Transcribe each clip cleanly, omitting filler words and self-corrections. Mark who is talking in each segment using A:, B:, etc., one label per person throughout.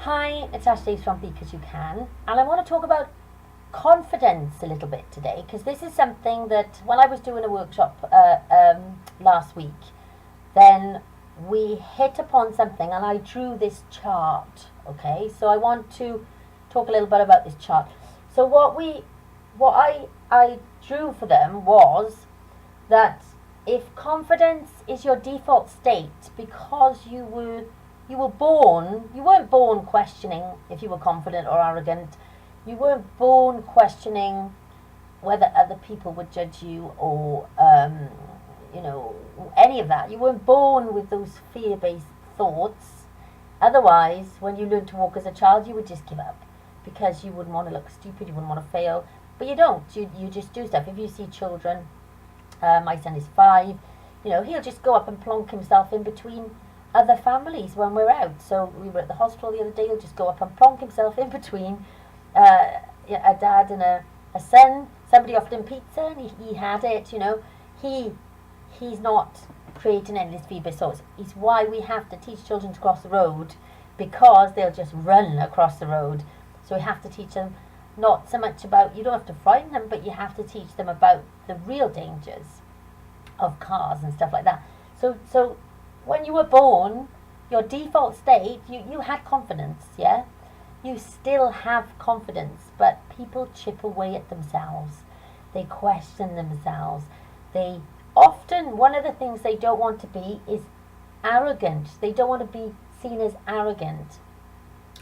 A: Hi, it's Ashley from Because You Can, and I want to talk about confidence a little bit today because this is something that when I was doing a workshop last week, then we hit upon something, and I drew this chart. Okay, so I want to talk a little bit about this chart. So what I drew for them was that if confidence is your default state because you were born, you weren't born questioning if you were confident or arrogant. You weren't born questioning whether other people would judge you or you know any of that. You weren't born with those fear-based thoughts. Otherwise, when you learned to walk as a child, you would just give up because you wouldn't want to look stupid, you wouldn't want to fail. But you don't. You just do stuff. If you see children, my son is 5. He'll just go up and plonk himself in between other families when we're out. So we were at the hospital the other day. He'll just go up and plonk himself in between a dad and a son. Somebody offered him pizza, and he had it. He's not creating any of this feedback source. It's why we have to teach children to cross the road, because they'll just run across the road. So we have to teach them not so much about, you don't have to frighten them, but you have to teach them about the real dangers of cars and stuff like that. So when you were born, your default state, you had confidence, yeah? You still have confidence, but people chip away at themselves. They question themselves. They often, one of the things they don't want to be is arrogant. They don't want to be seen as arrogant.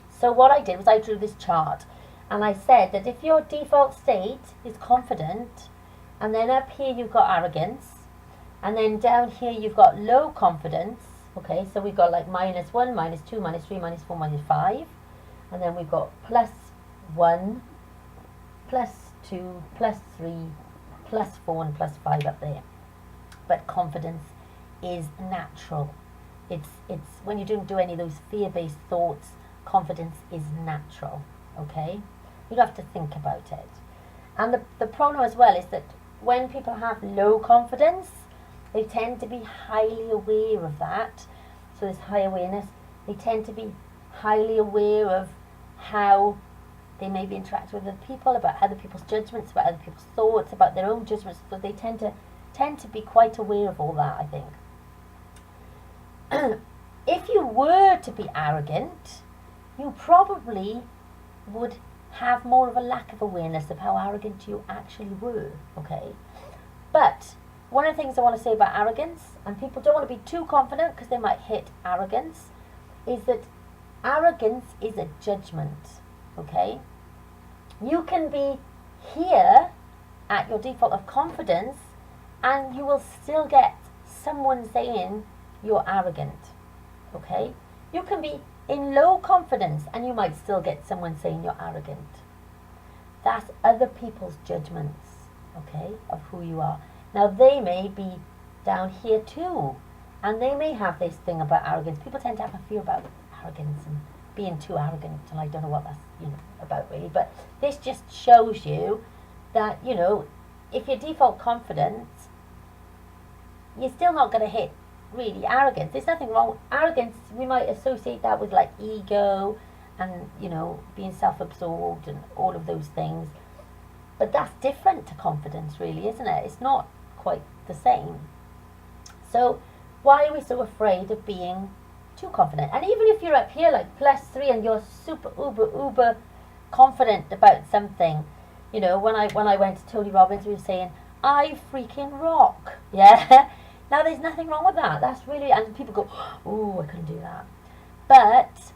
A: So what I did was I drew this chart, and I said that if your default state is confident, and then up here you've got arrogance, and then down here you've got low confidence. Okay, so we've got like -1, -2, -3, -4, -5. And then we've got +1, +2, +3, +4, and +5 up there. But confidence is natural. It's when you don't do any of those fear-based thoughts, confidence is natural. Okay? You don't have to think about it. And the problem as well is that when people have low confidence, they tend to be highly aware of that. So this high awareness, they tend to be highly aware of how they maybe interact with other people, about other people's judgments, about other people's thoughts, about their own judgments. So they tend to be quite aware of all that, I think. If you were to be arrogant, you probably would have more of a lack of awareness of how arrogant you actually were, okay? But one of the things I want to say about arrogance, and people don't want to be too confident because they might hit arrogance, is that arrogance is a judgment, okay? You can be here at your default of confidence, and you will still get someone saying you're arrogant, okay? You can be in low confidence, and you might still get someone saying you're arrogant. That's other people's judgments, okay, of who you are. Now, they may be down here too, and they may have this thing about arrogance. People tend to have a fear about arrogance and being too arrogant, and I don't know what that's about really. But this just shows you that, if your default confidence, you're still not going to hit really arrogance. There's nothing wrong with arrogance. We might associate that with like ego and, being self-absorbed and all of those things. But that's different to confidence, really, isn't it? It's not quite the same. So why are we so afraid of being too confident? And even if you're up here like +3 and you're super uber confident about something, when I went to Tony Robbins, we were saying, I freaking rock. Yeah. Now there's nothing wrong with that. That's really, and people go, oh, I couldn't do that. But,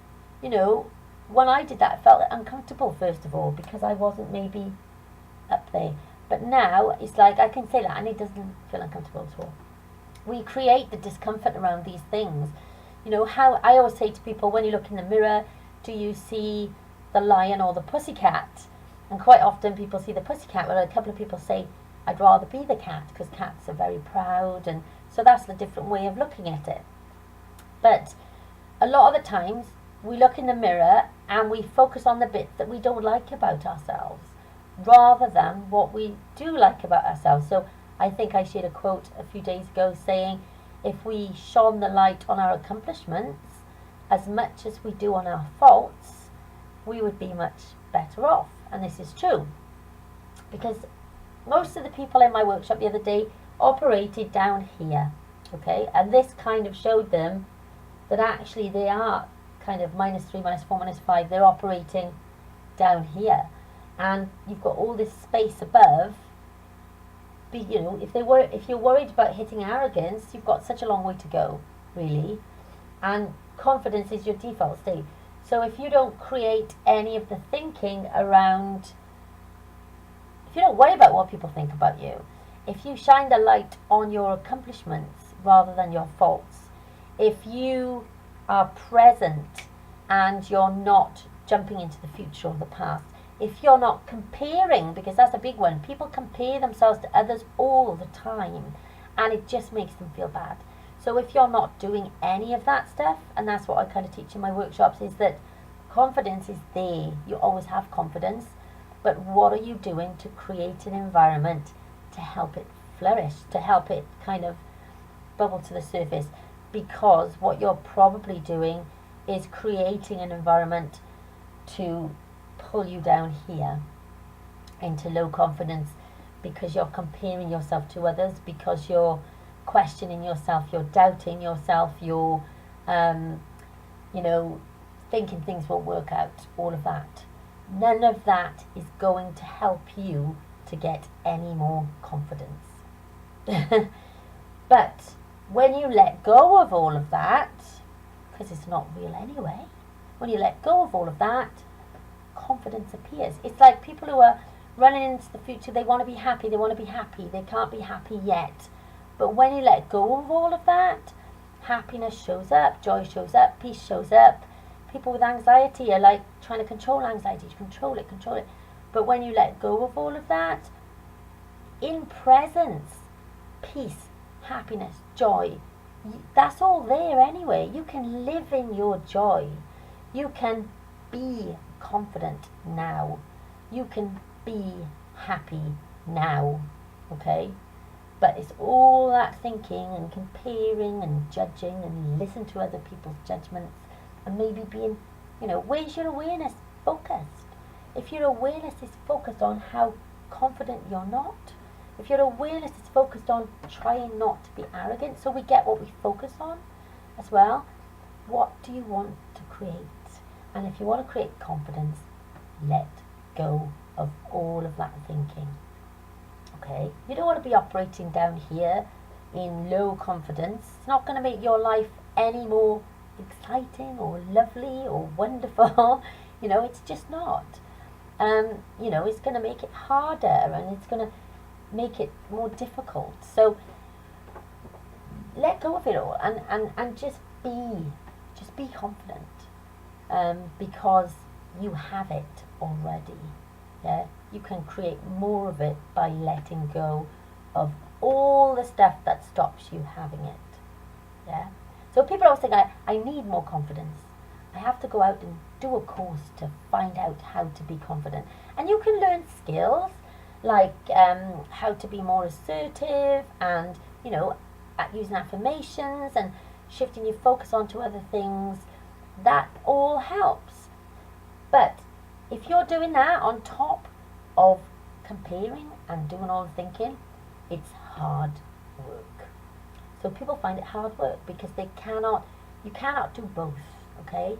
A: when I did that, I felt uncomfortable, first of all, because I wasn't maybe up there. But now it's like I can say that and it doesn't feel uncomfortable at all. We create the discomfort around these things. How I always say to people, when you look in the mirror, do you see the lion or the pussycat? And quite often people see the pussycat, but a couple of people say, I'd rather be the cat, because cats are very proud, and so that's the different way of looking at it. But a lot of the times we look in the mirror and we focus on the bits that we don't like about ourselves, rather than what we do like about ourselves. So I think I shared a quote a few days ago saying, if we shone the light on our accomplishments, as much as we do on our faults, we would be much better off. And this is true, because most of the people in my workshop the other day operated down here, okay? And this kind of showed them that actually they are kind of -3, -4, -5. They're operating down here, and you've got all this space above. You know, if you're worried about hitting arrogance, you've got such a long way to go, really. And confidence is your default state. So if you don't create any of the thinking around, if you don't worry about what people think about you, if you shine the light on your accomplishments rather than your faults, if you are present and you're not jumping into the future or the past, if you're not comparing, because that's a big one, people compare themselves to others all the time, and it just makes them feel bad. So if you're not doing any of that stuff, and that's what I kind of teach in my workshops, is that confidence is there. You always have confidence, but what are you doing to create an environment to help it flourish, to help it kind of bubble to the surface? Because what you're probably doing is creating an environment to pull you down here into low confidence, because you're comparing yourself to others, because you're questioning yourself, you're doubting yourself, you're thinking things won't work out, all of that. None of that is going to help you to get any more confidence. But when you let go of all of that, because it's not real anyway, when you let go of all of that, confidence appears. It's like people who are running into the future, they want to be happy, they can't be happy yet. But when you let go of all of that, happiness shows up, joy shows up, peace shows up. People with anxiety are like trying to control anxiety, control it. But when you let go of all of that, in presence, peace, happiness, joy, that's all there anyway. You can live in your joy. You can be confident now. You can be happy now, okay? But it's all that thinking and comparing and judging and listen to other people's judgments and maybe being, where's your awareness focused? If your awareness is focused on how confident you're not, if your awareness is focused on trying not to be arrogant, so we get what we focus on as well, what do you want to create? And if you want to create confidence, let go of all of that thinking. Okay? You don't want to be operating down here in low confidence. It's not going to make your life any more exciting or lovely or wonderful. It's just not. It's going to make it harder, and it's going to make it more difficult. So let go of it all and just be confident. Because you have it already. Yeah, you can create more of it by letting go of all the stuff that stops you having it. Yeah. So people always think, I need more confidence. I have to go out and do a course to find out how to be confident. And you can learn skills like how to be more assertive, and at using affirmations and shifting your focus onto other things. That all helps. But if you're doing that on top of comparing and doing all the thinking, it's hard work. So people find it hard work because you cannot do both, okay?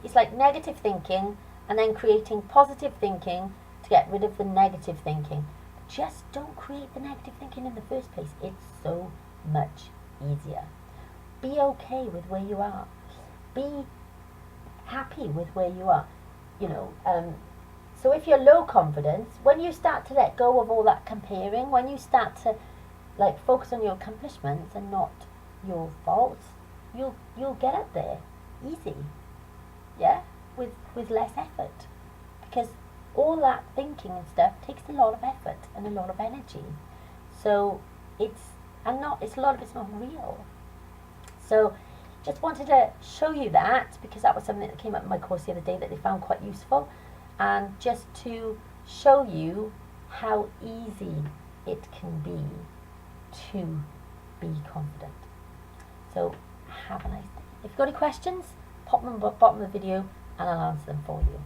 A: It's like negative thinking and then creating positive thinking to get rid of the negative thinking. Just don't create the negative thinking in the first place. It's so much easier. Be okay with where you are. Be happy with where you are. So if you're low confidence, when you start to let go of all that comparing, when you start to focus on your accomplishments and not your faults, you'll get up there easy, yeah, with less effort, because all that thinking and stuff takes a lot of effort and a lot of energy. So a lot of it's not real. So just wanted to show you that, because that was something that came up in my course the other day that they found quite useful, and just to show you how easy it can be to be confident. So have a nice day. If you've got any questions, pop them at the bottom of the video and I'll answer them for you.